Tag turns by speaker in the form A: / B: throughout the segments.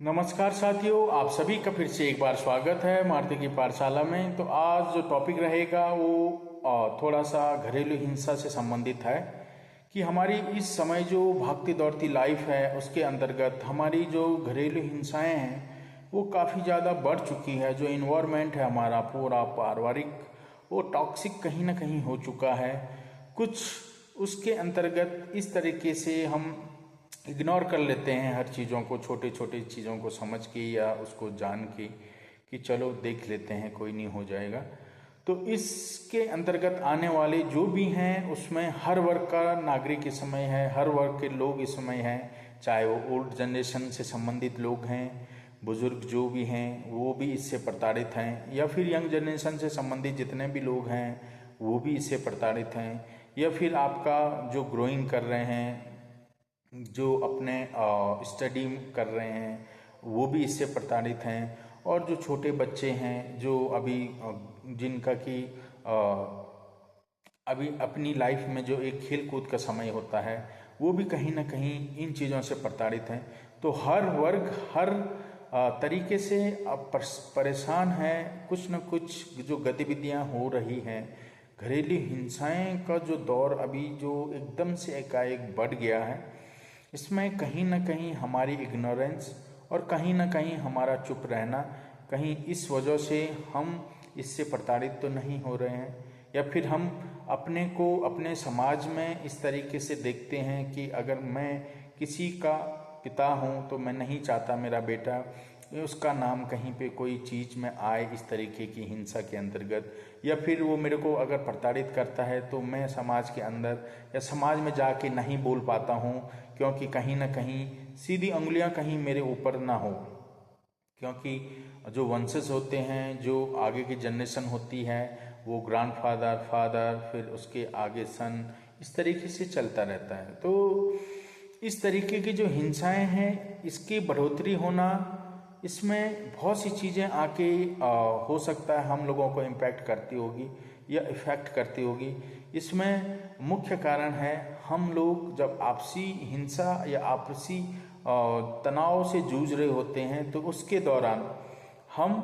A: नमस्कार साथियों, आप सभी का फिर से एक बार स्वागत है मारुति की पाठशाला में। तो आज जो टॉपिक रहेगा वो थोड़ा सा घरेलू हिंसा से संबंधित है कि हमारी इस समय जो भागती दौड़ती लाइफ है उसके अंतर्गत हमारी जो घरेलू हिंसाएं हैं वो काफ़ी ज़्यादा बढ़ चुकी है। जो इन्वायरमेंट है हमारा पूरा पारिवारिक वो टॉक्सिक कहीं ना कहीं हो चुका है। कुछ उसके अंतर्गत इस तरीके से हम इग्नोर कर लेते हैं हर चीज़ों को, छोटे छोटे चीज़ों को समझ के या उसको जान के कि चलो देख लेते हैं, कोई नहीं हो जाएगा। तो इसके अंतर्गत आने वाले जो भी हैं उसमें हर वर्ग का नागरिक इस समय है, हर वर्ग के लोग इस समय हैं, चाहे वो ओल्ड जनरेशन से संबंधित लोग हैं, बुजुर्ग जो भी हैं वो भी इससे प्रताड़ित हैं, या फिर यंग जनरेशन से संबंधित जितने भी लोग हैं वो भी इससे प्रताड़ित हैं, या फिर आपका जो ग्रोइंग कर रहे हैं, जो अपने स्टडी कर रहे हैं वो भी इससे प्रताड़ित हैं, और जो छोटे बच्चे हैं जो अभी जिनका कि अभी अपनी लाइफ में जो एक खेल कूद का समय होता है वो भी कहीं ना कहीं इन चीज़ों से प्रताड़ित हैं। तो हर वर्ग हर तरीके से परेशान है। कुछ न कुछ जो गतिविधियां हो रही हैं, घरेलू हिंसाएं का जो दौर अभी जो एकदम से एकाएक बढ़ गया है, इसमें कहीं ना कहीं हमारी इग्नोरेंस और कहीं ना कहीं हमारा चुप रहना, कहीं इस वजह से हम इससे प्रताड़ित तो नहीं हो रहे हैं, या फिर हम अपने को अपने समाज में इस तरीके से देखते हैं कि अगर मैं किसी का पिता हूँ तो मैं नहीं चाहता मेरा बेटा उसका नाम कहीं पे कोई चीज़ में आए इस तरीके की हिंसा के अंतर्गत, या फिर वो मेरे को अगर प्रताड़ित करता है तो मैं समाज के अंदर या समाज में जाके नहीं बोल पाता हूँ, क्योंकि कहीं ना कहीं सीधी उंगलियां कहीं मेरे ऊपर ना हो। क्योंकि जो वंशज होते हैं, जो आगे की जनरेशन होती है, वो ग्रैंडफादर फादर फिर उसके आगे सन, इस तरीके से चलता रहता है। तो इस तरीके की जो हिंसाएं हैं इसकी बढ़ोतरी होना, इसमें बहुत सी चीज़ें आके हो सकता है हम लोगों को इम्पैक्ट करती होगी या इफ़ेक्ट करती होगी। इसमें मुख्य कारण है हम लोग जब आपसी हिंसा या आपसी तनाव से जूझ रहे होते हैं तो उसके दौरान हम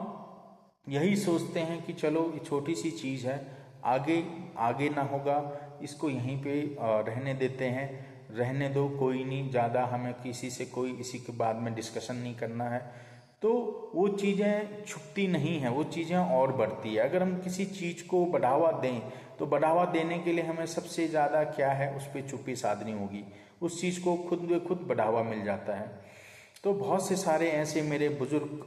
A: यही सोचते हैं कि चलो ये छोटी सी चीज़ है, आगे आगे ना होगा, इसको यहीं पे रहने देते हैं, रहने दो, कोई नहीं, ज़्यादा हमें किसी से कोई इसी के बाद में डिस्कशन नहीं करना है। तो वो चीज़ें छुपती नहीं हैं, वो चीज़ें और बढ़ती है। अगर हम किसी चीज़ को बढ़ावा दें तो बढ़ावा देने के लिए हमें सबसे ज़्यादा क्या है, उस पर चुप्पी साधनी होगी, उस चीज़ को खुद ब खुद बढ़ावा मिल जाता है। तो बहुत से सारे ऐसे मेरे बुजुर्ग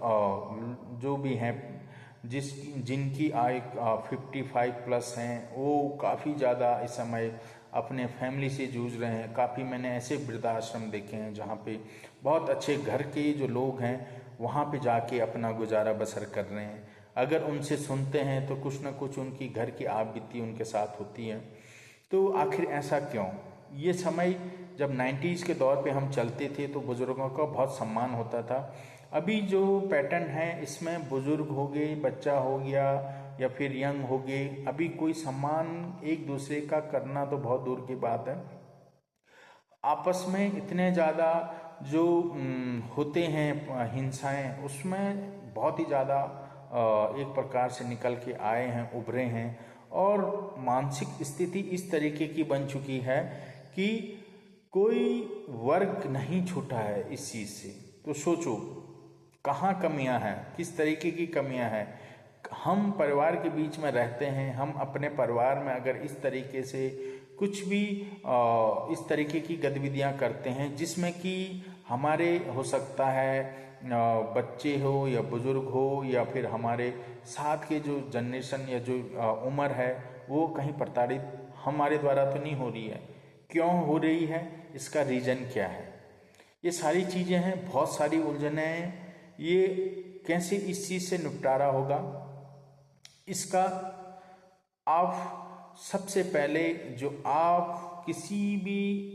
A: जो भी हैं जिनकी आयु 55 प्लस हैं, वो काफ़ी ज़्यादा इस समय अपने फैमिली से जूझ रहे हैं। काफ़ी मैंने ऐसे वृद्धाश्रम देखे हैं जहाँ पे बहुत अच्छे घर के जो लोग हैं वहाँ पे जाके अपना गुजारा बसर कर रहे हैं। अगर उनसे सुनते हैं तो कुछ ना कुछ उनकी घर की आप बीती उनके साथ होती है। तो आखिर ऐसा क्यों? ये समय जब 90s के दौर पे हम चलते थे तो बुज़ुर्गों का बहुत सम्मान होता था। अभी जो पैटर्न है इसमें बुज़ुर्ग हो गए, बच्चा हो गया या फिर यंग हो गए, अभी कोई सम्मान एक दूसरे का करना तो बहुत दूर की बात है। आपस में इतने ज़्यादा जो होते हैं हिंसाएं, उसमें बहुत ही ज़्यादा एक प्रकार से निकल के आए हैं, उभरे हैं, और मानसिक स्थिति इस तरीके की बन चुकी है कि कोई वर्ग नहीं छूटा है इस चीज़ से। तो सोचो कहाँ कमियां हैं, किस तरीके की कमियां हैं। हम परिवार के बीच में रहते हैं, हम अपने परिवार में अगर इस तरीके से कुछ भी इस तरीके की गतिविधियां करते हैं जिसमें कि हमारे हो सकता है बच्चे हो या बुजुर्ग हो या फिर हमारे साथ के जो जनरेशन या जो उम्र है वो कहीं प्रताड़ित हमारे द्वारा तो नहीं हो रही है, क्यों हो रही है, इसका रीज़न क्या है? ये सारी चीज़ें हैं, बहुत सारी उलझनें हैं। ये कैसे इस चीज़ से निपटारा होगा, इसका आप सबसे पहले जो आप किसी भी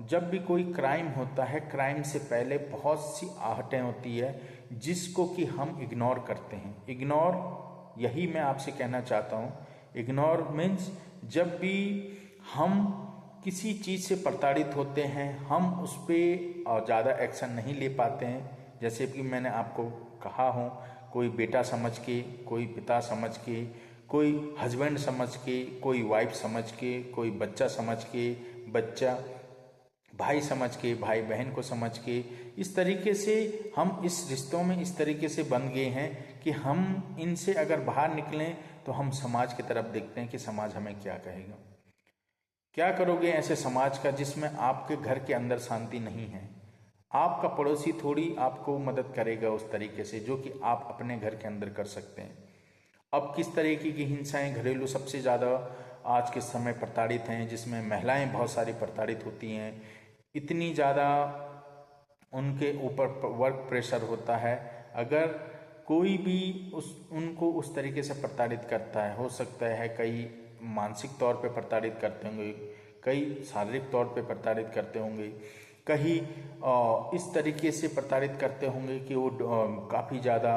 A: जब भी कोई क्राइम होता है, क्राइम से पहले बहुत सी आहटें होती है जिसको कि हम इग्नोर करते हैं। इग्नोर, यही मैं आपसे कहना चाहता हूँ। इग्नोर मीन्स जब भी हम किसी चीज़ से प्रताड़ित होते हैं, हम उस पर ज़्यादा एक्शन नहीं ले पाते हैं, जैसे कि मैंने आपको कहा हूँ, कोई बेटा समझ के, कोई पिता समझ के, कोई हस्बैंड समझ के, कोई वाइफ समझ के, कोई बच्चा समझ के, बच्चा भाई समझ के, भाई बहन को समझ के, इस तरीके से हम इस रिश्तों में इस तरीके से बन गए हैं कि हम इनसे अगर बाहर निकलें तो हम समाज की तरफ देखते हैं कि समाज हमें क्या कहेगा। क्या करोगे ऐसे समाज का जिसमें आपके घर के अंदर शांति नहीं है? आपका पड़ोसी थोड़ी आपको मदद करेगा उस तरीके से जो कि आप अपने घर के अंदर कर सकते हैं। अब किस तरीके की हिंसाएं घरेलू सबसे ज़्यादा आज के समय प्रताड़ित हैं, जिसमें महिलाएं बहुत सारी प्रताड़ित होती हैं। इतनी ज़्यादा उनके ऊपर वर्क प्रेशर होता है। अगर कोई भी उनको उस तरीके से प्रताड़ित करता है, हो सकता है कई मानसिक तौर पे प्रताड़ित करते होंगे, कई शारीरिक तौर पे प्रताड़ित करते होंगे, कहीं इस तरीके से प्रताड़ित करते होंगे कि वो काफ़ी ज़्यादा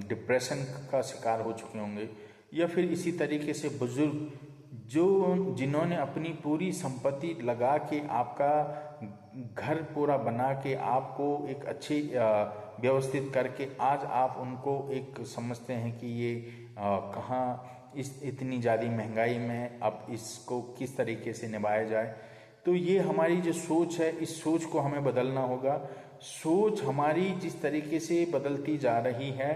A: डिप्रेशन का शिकार हो चुके होंगे, या फिर इसी तरीके से बुजुर्ग जिन्होंने अपनी पूरी संपत्ति लगा के आपका घर पूरा बना के आपको एक अच्छी व्यवस्थित करके आज आप उनको एक समझते हैं कि ये कहाँ इस इतनी ज़्यादा महंगाई में अब इसको किस तरीके से निभाया जाए। तो ये हमारी जो सोच है, इस सोच को हमें बदलना होगा। सोच हमारी जिस तरीके से बदलती जा रही है,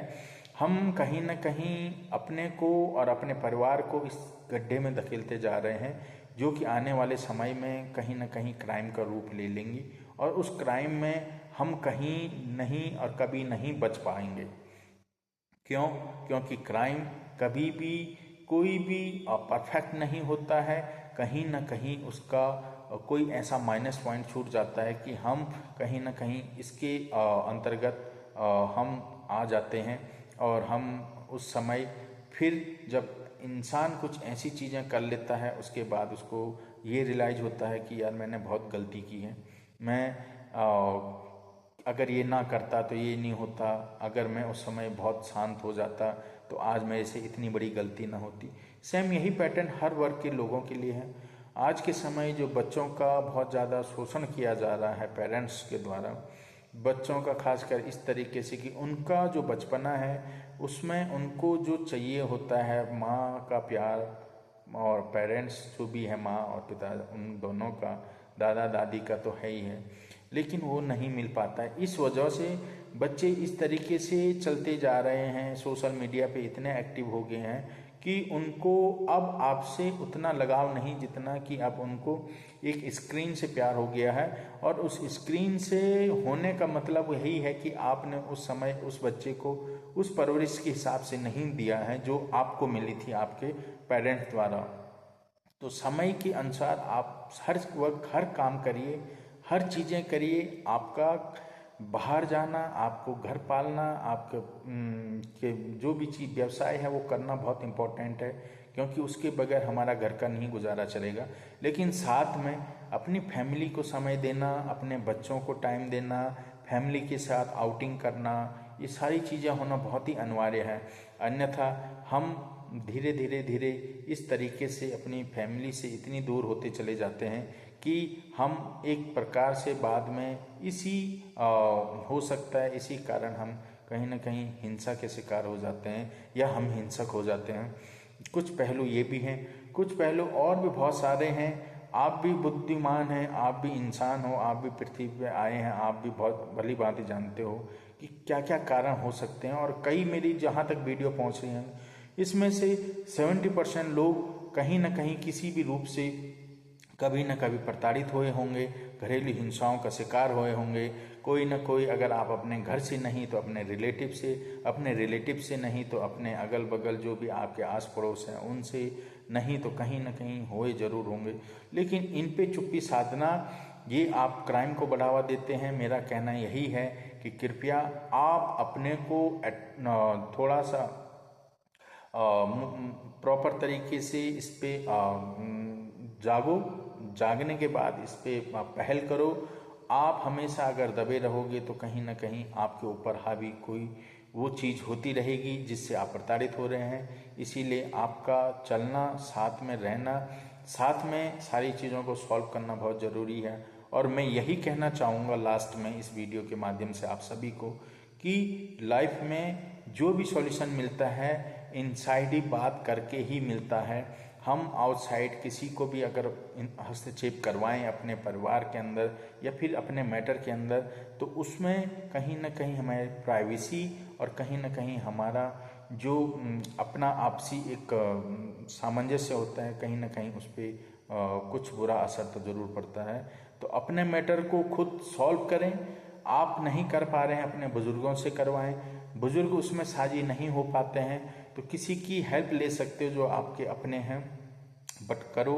A: हम कहीं ना कहीं अपने को और अपने परिवार को इस गड्ढे में धकेलते जा रहे हैं, जो कि आने वाले समय में कहीं ना कहीं क्राइम का रूप ले लेंगी, और उस क्राइम में हम कहीं नहीं और कभी नहीं बच पाएंगे। क्यों? क्योंकि क्राइम कभी भी कोई भी परफेक्ट नहीं होता है। कहीं ना कहीं उसका कोई ऐसा माइनस पॉइंट छूट जाता है कि हम कहीं ना कहीं इसके अंतर्गत हम आ जाते हैं, और हम उस समय फिर जब इंसान कुछ ऐसी चीज़ें कर लेता है उसके बाद उसको ये रियलाइज होता है कि यार मैंने बहुत गलती की है, मैं अगर ये ना करता तो ये नहीं होता, अगर मैं उस समय बहुत शांत हो जाता तो आज मेरे से इतनी बड़ी गलती ना होती। सेम यही पैटर्न हर वर्ग के लोगों के लिए है। आज के समय जो बच्चों का बहुत ज़्यादा शोषण किया जा रहा है पेरेंट्स के द्वारा, बच्चों का खासकर इस तरीके से कि उनका जो बचपना है उसमें उनको जो चाहिए होता है माँ का प्यार, और पेरेंट्स जो भी है माँ और पिता उन दोनों का, दादा दादी का तो है ही है, लेकिन वो नहीं मिल पाता है। इस वजह से बच्चे इस तरीके से चलते जा रहे हैं, सोशल मीडिया पे इतने एक्टिव हो गए हैं कि उनको अब आपसे उतना लगाव नहीं जितना कि अब उनको एक स्क्रीन से प्यार हो गया है। और उस स्क्रीन से होने का मतलब यही है कि आपने उस समय उस बच्चे को उस परवरिश के हिसाब से नहीं दिया है जो आपको मिली थी आपके पेरेंट्स द्वारा। तो समय के अनुसार आप हर वक्त हर काम करिए, हर चीज़ें करिए। आपका बाहर जाना, आपको घर पालना, आपके के जो भी चीज़ व्यवसाय है वो करना बहुत इम्पोर्टेंट है, क्योंकि उसके बगैर हमारा घर का नहीं गुजारा चलेगा। लेकिन साथ में अपनी फैमिली को समय देना, अपने बच्चों को टाइम देना, फैमिली के साथ आउटिंग करना, ये सारी चीज़ें होना बहुत ही अनिवार्य है। अन्यथा हम धीरे धीरे धीरे इस तरीके से अपनी फैमिली से इतनी दूर होते चले जाते हैं कि हम एक प्रकार से बाद में हो सकता है इसी कारण हम कहीं ना कहीं हिंसा के शिकार हो जाते हैं या हम हिंसक हो जाते हैं। कुछ पहलू ये भी हैं, कुछ पहलू और भी बहुत सारे हैं। आप भी बुद्धिमान हैं, आप भी इंसान हो, आप भी पृथ्वी पे आए हैं, आप भी बहुत भली भांति जानते हो कि क्या क्या कारण हो सकते हैं। और कई मेरी जहाँ तक वीडियो पहुँच रही हैं इसमें से 70% लोग कहीं ना कहीं किसी भी रूप से कभी न कभी प्रताड़ित हुए होंगे, घरेलू हिंसाओं का शिकार हुए होंगे। कोई ना कोई, अगर आप अपने घर से नहीं तो अपने रिलेटिव से, अपने रिलेटिव से नहीं तो अपने अगल बगल जो भी आपके आस पड़ोस हैं उनसे, नहीं तो कहीं ना कहीं हुए जरूर होंगे। लेकिन इन पे चुप्पी साधना, ये आप क्राइम को बढ़ावा देते हैं। मेरा कहना यही है कि कृपया आप अपने को थोड़ा सा प्रॉपर तरीके से इस पे जागो, जागने के बाद इस पे पहल करो। आप हमेशा अगर दबे रहोगे तो कहीं ना कहीं आपके ऊपर हावी कोई वो चीज़ होती रहेगी जिससे आप प्रताड़ित हो रहे हैं। इसीलिए आपका चलना, साथ में रहना, साथ में सारी चीज़ों को सॉल्व करना बहुत ज़रूरी है। और मैं यही कहना चाहूँगा लास्ट में इस वीडियो के माध्यम से आप सभी को कि लाइफ में जो भी सॉल्यूशन मिलता है इनसाइड ही बात करके ही मिलता है। हम आउटसाइड किसी को भी अगर हस्तक्षेप करवाएं अपने परिवार के अंदर या फिर अपने मैटर के अंदर, तो उसमें कहीं ना कहीं हमारी प्राइवेसी और कहीं ना कहीं हमारा जो अपना आपसी एक सामंजस्य होता है, कहीं ना कहीं उस पर कुछ बुरा असर तो ज़रूर पड़ता है। तो अपने मैटर को खुद सॉल्व करें। आप नहीं कर पा रहे हैं, अपने बुजुर्गों से करवाएं। बुजुर्ग उसमें साझी नहीं हो पाते हैं तो किसी की हेल्प ले सकते हो जो आपके अपने हैं, बट करो,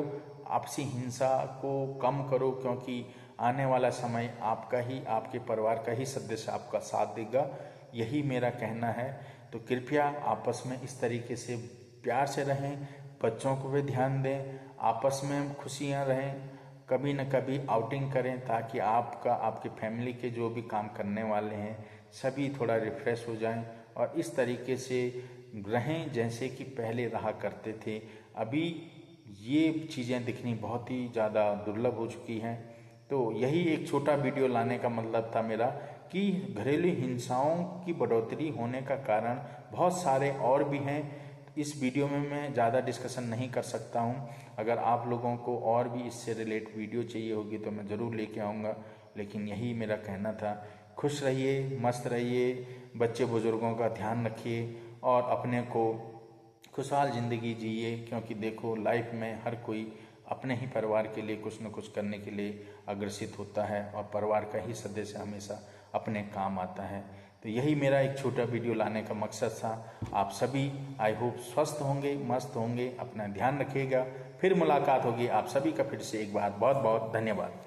A: आपसी हिंसा को कम करो, क्योंकि आने वाला समय आपका ही, आपके परिवार का ही सदस्य आपका साथ देगा। यही मेरा कहना है। तो कृपया आपस में इस तरीके से प्यार से रहें, बच्चों को भी ध्यान दें, आपस में खुशियाँ रहें, कभी न कभी आउटिंग करें ताकि आपका, आपके फैमिली के जो भी काम करने वाले हैं सभी थोड़ा रिफ्रेश हो जाएं और इस तरीके से रहें जैसे कि पहले रहा करते थे। अभी ये चीज़ें दिखनी बहुत ही ज़्यादा दुर्लभ हो चुकी हैं। तो यही एक छोटा वीडियो लाने का मतलब था मेरा कि घरेलू हिंसाओं की बढ़ोतरी होने का कारण बहुत सारे और भी हैं। इस वीडियो में मैं ज़्यादा डिस्कशन नहीं कर सकता हूँ। अगर आप लोगों को और भी इससे रिलेट वीडियो चाहिए होगी तो मैं ज़रूर लेके आऊँगा, लेकिन यही मेरा कहना था। खुश रहिए, मस्त रहिए, बच्चे बुजुर्गों का ध्यान रखिए और अपने को खुशहाल ज़िंदगी जिए, क्योंकि देखो लाइफ में हर कोई अपने ही परिवार के लिए कुछ न कुछ करने के लिए अग्रसित होता है और परिवार का ही सदस्य हमेशा अपने काम आता है। तो यही मेरा एक छोटा वीडियो लाने का मकसद था। आप सभी आई होप स्वस्थ होंगे, मस्त होंगे, अपना ध्यान रखिएगा। फिर मुलाकात होगी आप सभी का फिर से एक बार बहुत बहुत धन्यवाद।